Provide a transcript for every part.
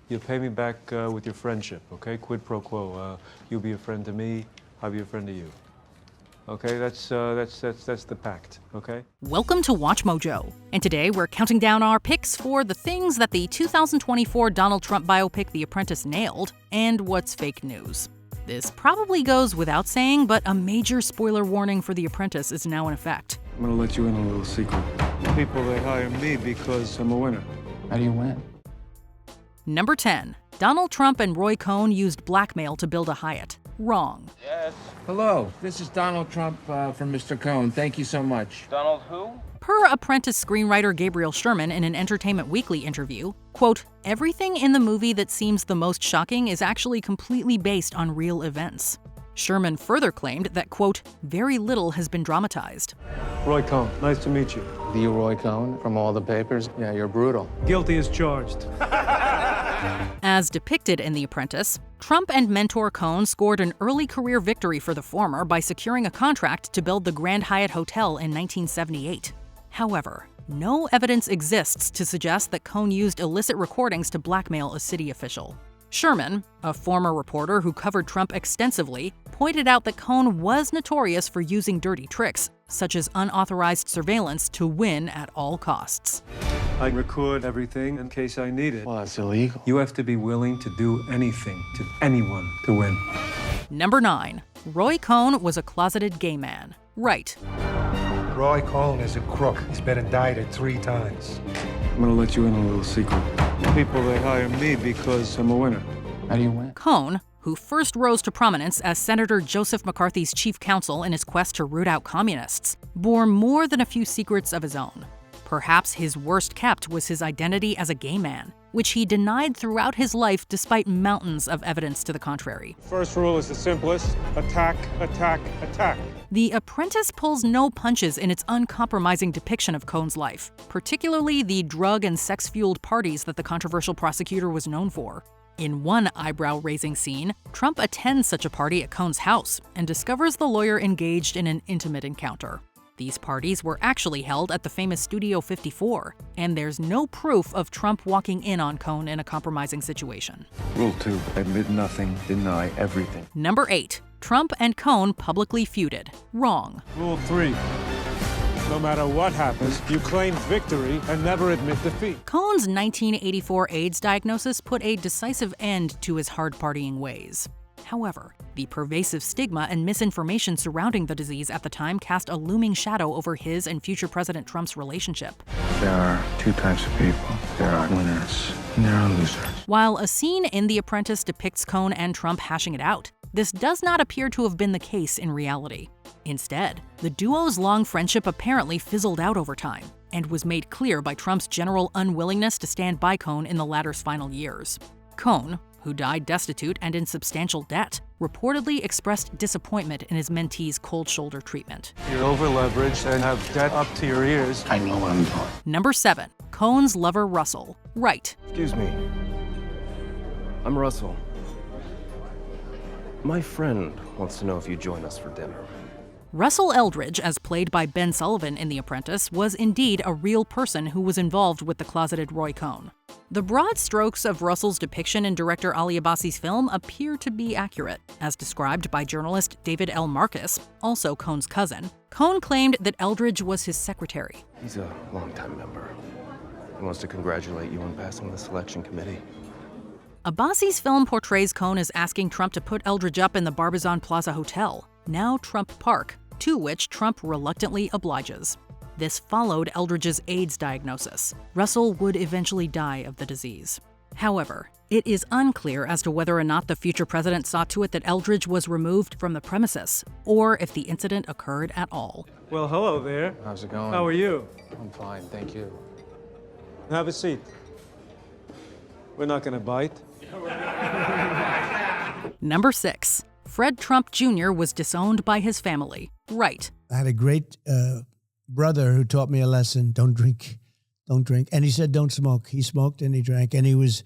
You pay me back with your friendship, okay? Quid pro quo. You'll be a friend to me, I'll be a friend to you. Okay, that's the pact, okay? Welcome to Watch Mojo, and today we're counting down our picks for the things that the 2024 Donald Trump biopic The Apprentice nailed, and what's fake news. This probably goes without saying, but a major spoiler warning for The Apprentice is now in effect. I'm gonna let you in on a little secret. People, they hire me because I'm a winner. How do you win? Number 10. Donald Trump and Roy Cohn used blackmail to build a Hyatt. Wrong. Yes. Hello, this is Donald Trump from Mr. Cohn. Thank you so much. Donald who? Per Apprentice screenwriter Gabriel Sherman in an Entertainment Weekly interview, quote, "Everything in the movie that seems the most shocking is actually completely based on real events." Sherman further claimed that, quote, "very little has been dramatized." Roy Cohn, nice to meet you. The Roy Cohn from all the papers? Yeah, you're brutal. Guilty as charged. As depicted in The Apprentice, Trump and mentor Cohn scored an early career victory for the former by securing a contract to build the Grand Hyatt Hotel in 1978. However, no evidence exists to suggest that Cohn used illicit recordings to blackmail a city official. Sherman, a former reporter who covered Trump extensively, pointed out that Cohn was notorious for using dirty tricks, such as unauthorized surveillance, to win at all costs. I record everything in case I need it. Well, that's illegal. You have to be willing to do anything to anyone to win. Number 9. Roy Cohn was a closeted gay man. Right. Roy Cohn is a crook. He's been indicted 3 times. I'm gonna let you in on a little secret. People, they hire me because I'm a winner. How do you win? Cohn, who first rose to prominence as Senator Joseph McCarthy's chief counsel in his quest to root out communists, bore more than a few secrets of his own. Perhaps his worst kept was his identity as a gay man, which he denied throughout his life despite mountains of evidence to the contrary. First rule is the simplest: attack, attack, attack. The Apprentice pulls no punches in its uncompromising depiction of Cohn's life, particularly the drug and sex-fueled parties that the controversial prosecutor was known for. In one eyebrow-raising scene, Trump attends such a party at Cohn's house and discovers the lawyer engaged in an intimate encounter. These parties were actually held at the famous Studio 54, and there's no proof of Trump walking in on Cohn in a compromising situation. Rule 2, admit nothing, deny everything. Number 8. Trump and Cohn publicly feuded. Wrong. Rule 3. No matter what happens, you claim victory and never admit defeat. Cohn's 1984 AIDS diagnosis put a decisive end to his hard partying ways. However, the pervasive stigma and misinformation surrounding the disease at the time cast a looming shadow over his and future President Trump's relationship. There are 2 types of people. There are winners and there are losers. While a scene in The Apprentice depicts Cohn and Trump hashing it out, this does not appear to have been the case in reality. Instead, the duo's long friendship apparently fizzled out over time and was made clear by Trump's general unwillingness to stand by Cohn in the latter's final years. Cohn, who died destitute and in substantial debt, reportedly expressed disappointment in his mentee's cold shoulder treatment. You're over-leveraged and have debt up to your ears. I know what I'm doing. Number 7. Cohn's lover Russell. Right. Excuse me. I'm Russell. My friend wants to know if you join us for dinner. Russell Eldridge, as played by Ben Sullivan in The Apprentice, was indeed a real person who was involved with the closeted Roy Cohn. The broad strokes of Russell's depiction in director Ali Abbasi's film appear to be accurate. As described by journalist David L. Marcus, also Cohn's cousin, Cohn claimed that Eldridge was his secretary. He's a longtime member. He wants to congratulate you on passing the selection committee. Abbasi's film portrays Cohn as asking Trump to put Eldridge up in the Barbizon Plaza Hotel, now Trump Park, to which Trump reluctantly obliges. This followed Eldridge's AIDS diagnosis. Russell would eventually die of the disease. However, it is unclear as to whether or not the future president saw to it that Eldridge was removed from the premises, or if the incident occurred at all. Well, hello there. How's it going? How are you? I'm fine, thank you. Have a seat. We're not gonna bite. Number 6. Fred Trump Jr. was disowned by his family. Right. I had a great brother who taught me a lesson: don't drink. And he said, don't smoke. He smoked and he drank, and he was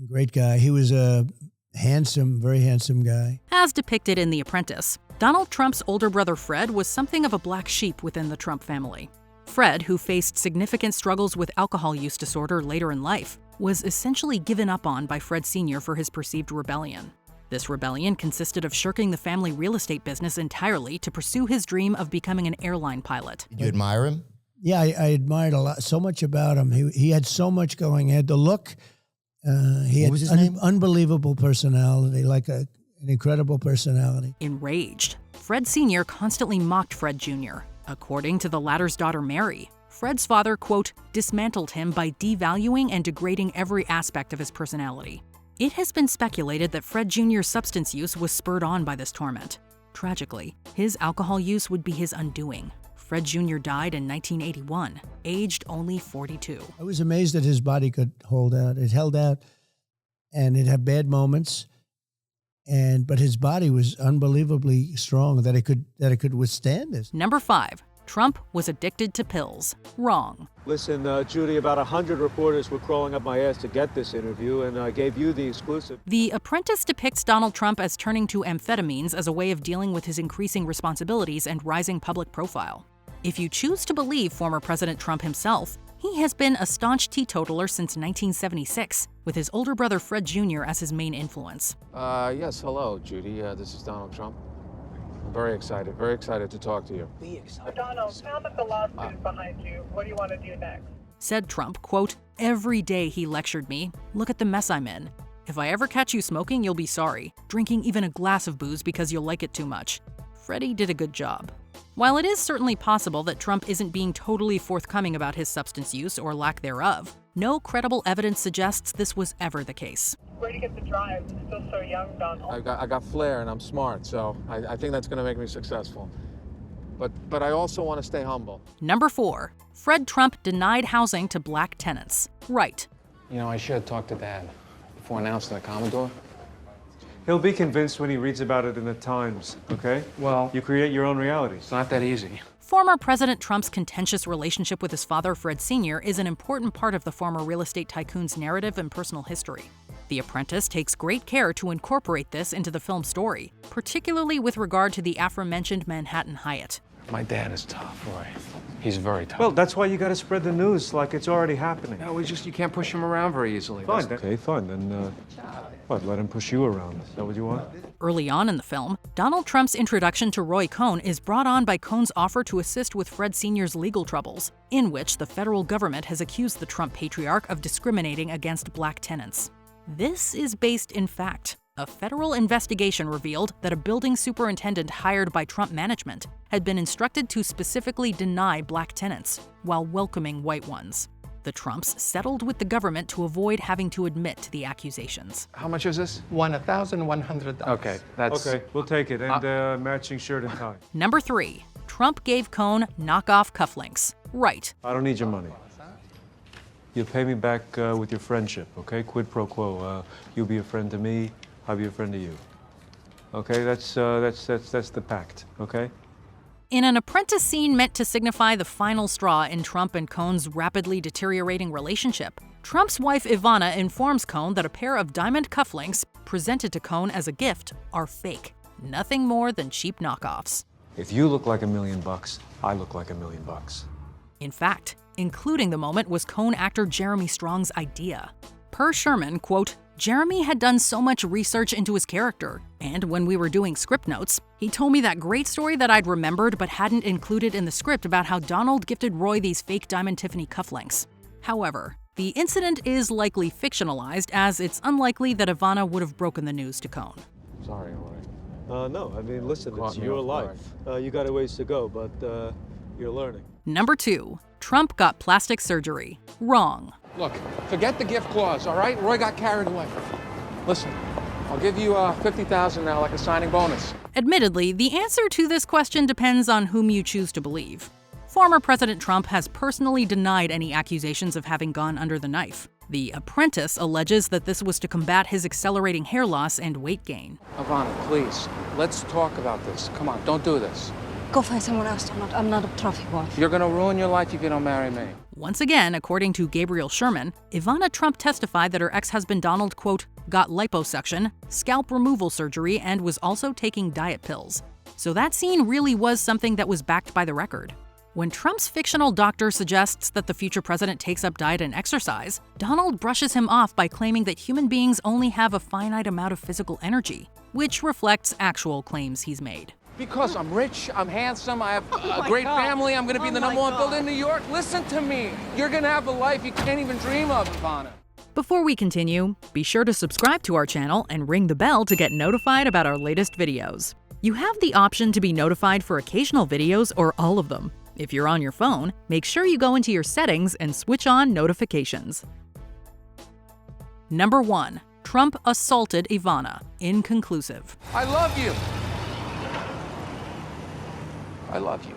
a great guy. He was a handsome, very handsome guy. As depicted in The Apprentice, Donald Trump's older brother Fred was something of a black sheep within the Trump family. Fred, who faced significant struggles with alcohol use disorder later in life, was essentially given up on by Fred Sr. for his perceived rebellion. This rebellion consisted of shirking the family real estate business entirely to pursue his dream of becoming an airline pilot. Did you admire him? Yeah, I admired a lot, so much about him. He had so much going. He had the look. He What was had his name? unbelievable personality, like an incredible personality. Enraged, Fred Sr. constantly mocked Fred Jr. According to the latter's daughter Mary, Fred's father, quote, dismantled him by devaluing and degrading every aspect of his personality. It has been speculated that Fred Jr.'s substance use was spurred on by this torment. Tragically, his alcohol use would be his undoing. Fred Jr. died in 1981, aged only 42. I was amazed that his body could hold out. It held out, and it had bad moments, but his body was unbelievably strong that it could withstand this. Number 5. Trump was addicted to pills. Wrong. Listen, Judy, about 100 reporters were crawling up my ass to get this interview, and I gave you the exclusive. The Apprentice depicts Donald Trump as turning to amphetamines as a way of dealing with his increasing responsibilities and rising public profile. If you choose to believe former President Trump himself, he has been a staunch teetotaler since 1976, with his older brother Fred Jr. as his main influence. Yes, hello, Judy. This is Donald Trump. I'm very excited to talk to you. Donald, now that the lawsuit is behind you, what do you want to do next? Said Trump, quote, every day he lectured me, look at the mess I'm in. If I ever catch you smoking, you'll be sorry, drinking even a glass of booze because you'll like it too much. Freddie did a good job. While it is certainly possible that Trump isn't being totally forthcoming about his substance use or lack thereof, no credible evidence suggests this was ever the case. Where do you get the drive? You're still so young, Donald. I got flair and I'm smart, so I think that's going to make me successful. But I also want to stay humble. Number 4. Fred Trump denied housing to black tenants. Right. You know, I should talk to Dad before announcing the Commodore. He'll be convinced when he reads about it in the Times, okay? Well, You create your own reality. it's not that easy. Former President Trump's contentious relationship with his father, Fred Sr., is an important part of the former real estate tycoon's narrative and personal history. The Apprentice takes great care to incorporate this into the film's story, particularly with regard to the aforementioned Manhattan Hyatt. My dad is tough, Roy. He's very tough. Well, that's why you gotta spread the news like it's already happening. no, you can't push him around very easily. Fine, okay, fine, then, what, let him push you around? Is that what you want? Early on in the film, Donald Trump's introduction to Roy Cohn is brought on by Cohn's offer to assist with Fred Sr.'s legal troubles, in which the federal government has accused the Trump patriarch of discriminating against black tenants. This is based in fact. A federal investigation revealed that a building superintendent hired by Trump management had been instructed to specifically deny black tenants while welcoming white ones. The Trumps settled with the government to avoid having to admit to the accusations. How much is this? $1,100. Okay, that's... Okay, we'll take it, and matching shirt and tie. Number 3. Trump gave Cohn knockoff cufflinks. Right. I don't need your money. You'll pay me back with your friendship, okay? Quid pro quo. You'll be a friend to me, I'll be a friend to you. Okay, that's the pact, okay? In an Apprentice scene meant to signify the final straw in Trump and Cohn's rapidly deteriorating relationship, Trump's wife Ivana informs Cohn that a pair of diamond cufflinks presented to Cohn as a gift are fake, nothing more than cheap knockoffs. If you look like $1 million, I look like $1 million. In fact, including the moment was Cohn actor Jeremy Strong's idea. Per Sherman, quote, Jeremy had done so much research into his character, and when we were doing script notes, he told me that great story that I'd remembered but hadn't included in the script about how Donald gifted Roy these fake Diamond Tiffany cufflinks. However, the incident is likely fictionalized, as it's unlikely that Ivana would have broken the news to Cohn. Sorry, Roy. No, I mean, listen, Caught it's me your off life. You got a ways to go, but you're learning. Number 2. Trump got plastic surgery. Wrong. Look, forget the gift clause, all right? Roy got carried away. Listen, I'll give you $50,000 now, like a signing bonus. Admittedly, the answer to this question depends on whom you choose to believe. Former President Trump has personally denied any accusations of having gone under the knife. The Apprentice alleges that this was to combat his accelerating hair loss and weight gain. Ivana, please, let's talk about this. Come on, don't do this. Go find someone else, Donald. I'm not a trophy wife. You're gonna ruin your life if you don't marry me. Once again, according to Gabriel Sherman, Ivana Trump testified that her ex-husband Donald, quote, got liposuction, scalp removal surgery, and was also taking diet pills. So that scene really was something that was backed by the record. When Trump's fictional doctor suggests that the future president takes up diet and exercise, Donald brushes him off by claiming that human beings only have a finite amount of physical energy, which reflects actual claims he's made. Because I'm rich, I'm handsome, I have a great family, I'm gonna be the #1 builder in New York. Listen to me. You're gonna have a life you can't even dream of, Ivana. Before we continue, be sure to subscribe to our channel and ring the bell to get notified about our latest videos. You have the option to be notified for occasional videos or all of them. If you're on your phone, make sure you go into your settings and switch on notifications. Number 1. Trump assaulted Ivana. Inconclusive. I love you. I love you,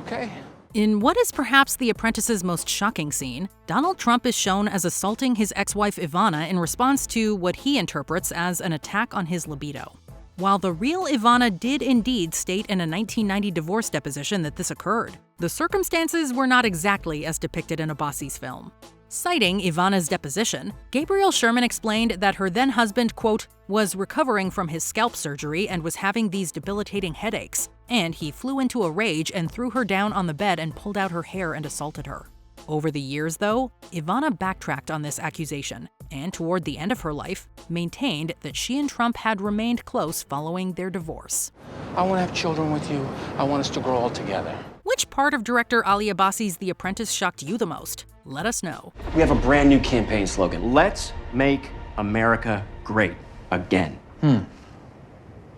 okay? In what is perhaps The Apprentice's most shocking scene, Donald Trump is shown as assaulting his ex-wife Ivana in response to what he interprets as an attack on his libido. While the real Ivana did indeed state in a 1990 divorce deposition that this occurred, the circumstances were not exactly as depicted in Abbasi's film. Citing Ivana's deposition, Gabriel Sherman explained that her then-husband, quote, was recovering from his scalp surgery and was having these debilitating headaches, and he flew into a rage and threw her down on the bed and pulled out her hair and assaulted her. Over the years, though, Ivana backtracked on this accusation, and toward the end of her life, maintained that she and Trump had remained close following their divorce. I want to have children with you. I want us to grow old together. Which part of director Ali Abbasi's The Apprentice shocked you the most? Let us know. We have a brand new campaign slogan. Let's make America great again. Well,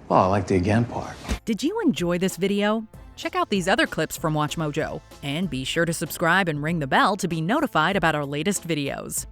I like the again part. Did you enjoy this video? Check out these other clips from WatchMojo, and be sure to subscribe and ring the bell to be notified about our latest videos.